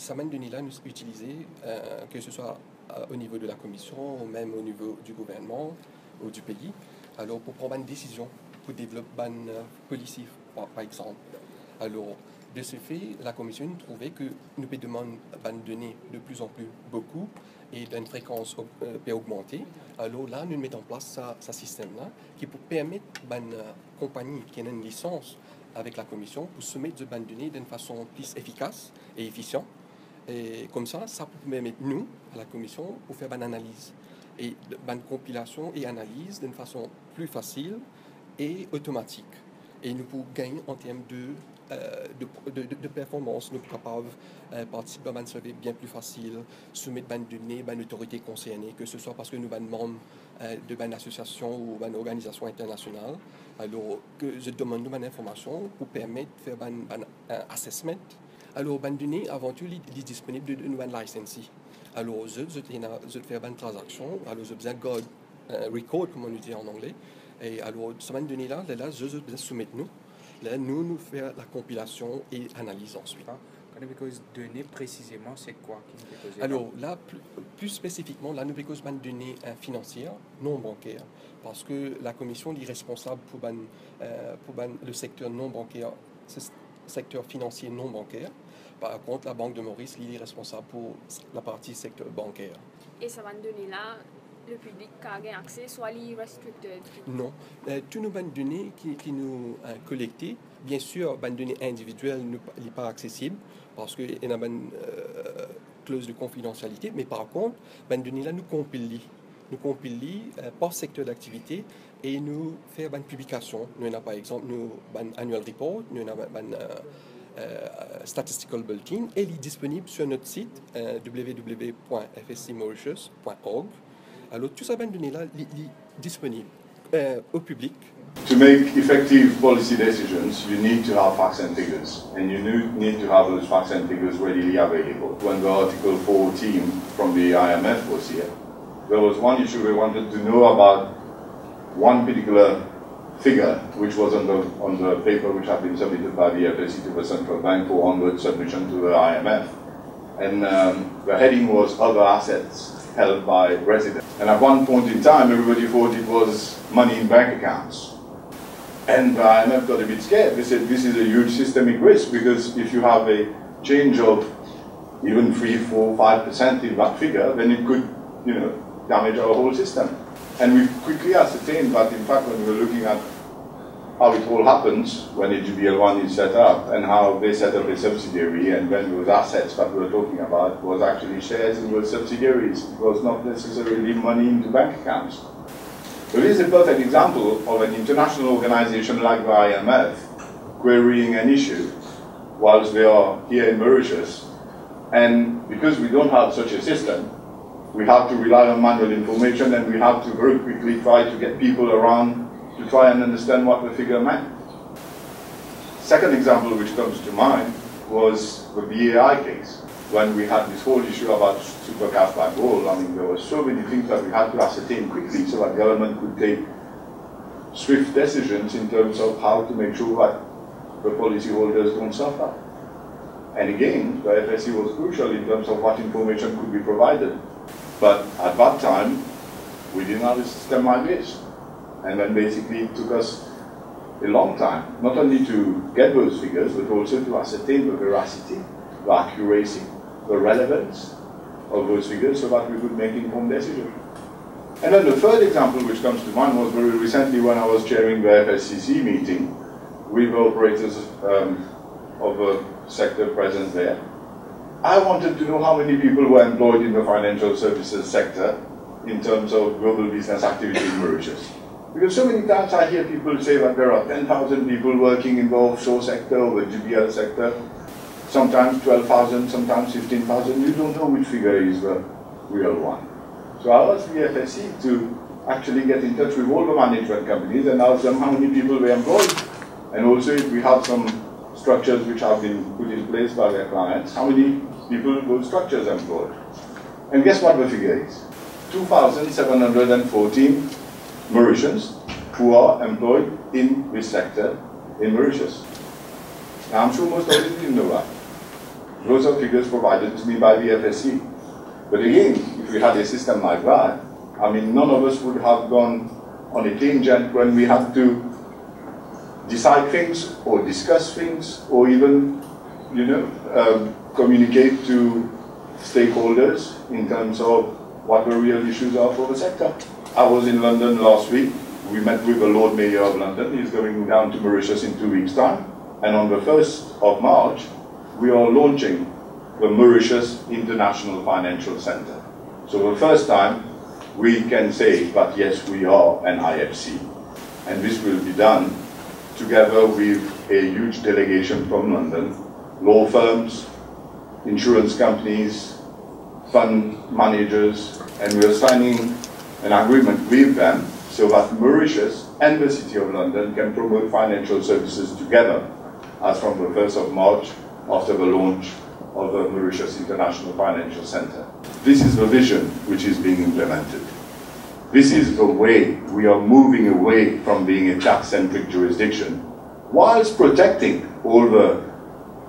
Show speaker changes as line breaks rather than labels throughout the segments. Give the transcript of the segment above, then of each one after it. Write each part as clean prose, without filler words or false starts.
Ces données-là nous utilisées, que ce soit au niveau de la commission ou même au niveau du gouvernement ou du pays, alors pour prendre une décision, pour développer une politique, par exemple. Alors, de ce fait, la commission trouvait que nous pouvons demander des données de plus en plus beaucoup et d'une fréquence peut augmenter. Alors là, nous mettons en place ce système-là qui peut permettre à une compagnie qui a une licence avec la commission pour soumettre des données d'une façon plus efficace et efficiente. Et comme ça peut permettre nous, à la commission, pour faire une analyse et une compilation et analyse d'une façon plus facile et automatique. Et nous pouvons gagner en termes de performance. Nous sommes capables de participer à un survey bien plus facile, soumettre des données à une autorité concernée, que ce soit parce que nous sommes membres d'une association ou d'une organisation internationale. Alors, que je demande une information pour permettre de faire un assessment. Alors, les données, avant tout, sont disponibles de une licence. Alors, je fais une transaction, alors je besoin de record, comme on dit en anglais. Et alors, ces données-là, je soumettre nous. Là, nous faisons la compilation et analyse ensuite.
Quand nous avons données précisément, c'est quoi qui nous est
Alors là, plus spécifiquement, là, nous avons des données financières, non bancaires, parce que la commission est responsable pour le secteur non bancaire, secteur financier non bancaire. Par contre, la Banque de Maurice est responsable pour la partie secteur bancaire.
Et ça va donner là, le public a accès, soit les restricted?
Non. Toutes nos données qui nous collectées, bien sûr, les données individuelles ne sont pas accessibles parce qu'il y a une clause de confidentialité, mais par contre, les données-là nous compilent. Nous compilons par secteur d'activité et nous faisons une publication. Nous avons par exemple un annual report, nous avons un statistical bulletin et il est disponible sur notre site www.fscmauritius.org. Alors, tout ça, données-là, est disponible au public.
To make effective policy decisions, you need to have facts and figures, and you need to have those facts and figures readily available. When the Article 4 team from the IMF was here, there was one issue we wanted to know about one particular figure, which was on the paper which had been submitted by the FSC to the central bank for onward submission to the IMF. And the heading was Other Assets Held by Residents. And at one point in time, everybody thought it was money in bank accounts. And the IMF got a bit scared. They said this is a huge systemic risk because if you have a change of even 3, 4, 5% in that figure, then it could, damage our whole system. And we quickly ascertained that, in fact, when we were looking at how it all happens when HGBL1 is set up and how they set up a subsidiary, and when those assets that we were talking about was actually shares in those subsidiaries. It was not necessarily money into bank accounts. So this is a perfect example of an international organization like the IMF querying an issue whilst they are here in Mauritius. And because we don't have such a system, we have to rely on manual information, and we have to very quickly try to get people around to try and understand what the figure meant. Second example which comes to mind was the BAI case, when we had this whole issue about super cash bankroll. I mean, there were so many things that we had to ascertain quickly so that government could take swift decisions in terms of how to make sure that the policyholders don't suffer. And again, the FSC was crucial in terms of what information could be provided. But at that time, we didn't have a system like this. And then basically it took us a long time, not only to get those figures, but also to ascertain the veracity, the accuracy, the relevance of those figures so that we could make informed decisions. And then the third example which comes to mind was very recently when I was chairing the FSCC meeting with the operators of the sector present there. I wanted to know how many people were employed in the financial services sector in terms of global business activity in Mauritius. Because so many times I hear people say that there are 10,000 people working in the offshore sector or the GBL sector, sometimes 12,000, sometimes 15,000. You don't know which figure is the real one. So I asked the FSC to actually get in touch with all the management companies and ask them how many people they employed. And also if we have some structures which have been put in place by their clients, how many people those structures employed. And guess what the figure is? 2,714 Mauritians who are employed in this sector in Mauritius. Now I'm sure most of you didn't know that. Those are figures provided to me by the FSC. But again, if we had a system like that, I mean, none of us would have gone on a tangent when we had to decide things or discuss things or even, communicate to stakeholders in terms of what the real issues are for the sector. I was in London last week. We met with the Lord Mayor of London. He's going down to Mauritius in 2 weeks' time. And on the 1st of March, we are launching the Mauritius International Financial Center. So for the first time, we can say that yes, we are an IFC. And this will be done together with a huge delegation from London, law firms, insurance companies, fund managers, and we are signing an agreement with them so that Mauritius and the City of London can promote financial services together as from the 1st of March after the launch of the Mauritius International Financial Center. This is the vision which is being implemented. This is the way we are moving away from being a tax-centric jurisdiction whilst protecting all the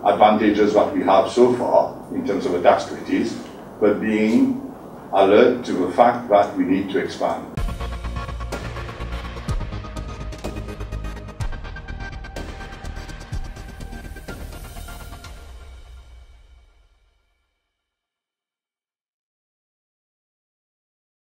advantages that we have so far in terms of the tax treaties, but being alert to the fact that we need to expand.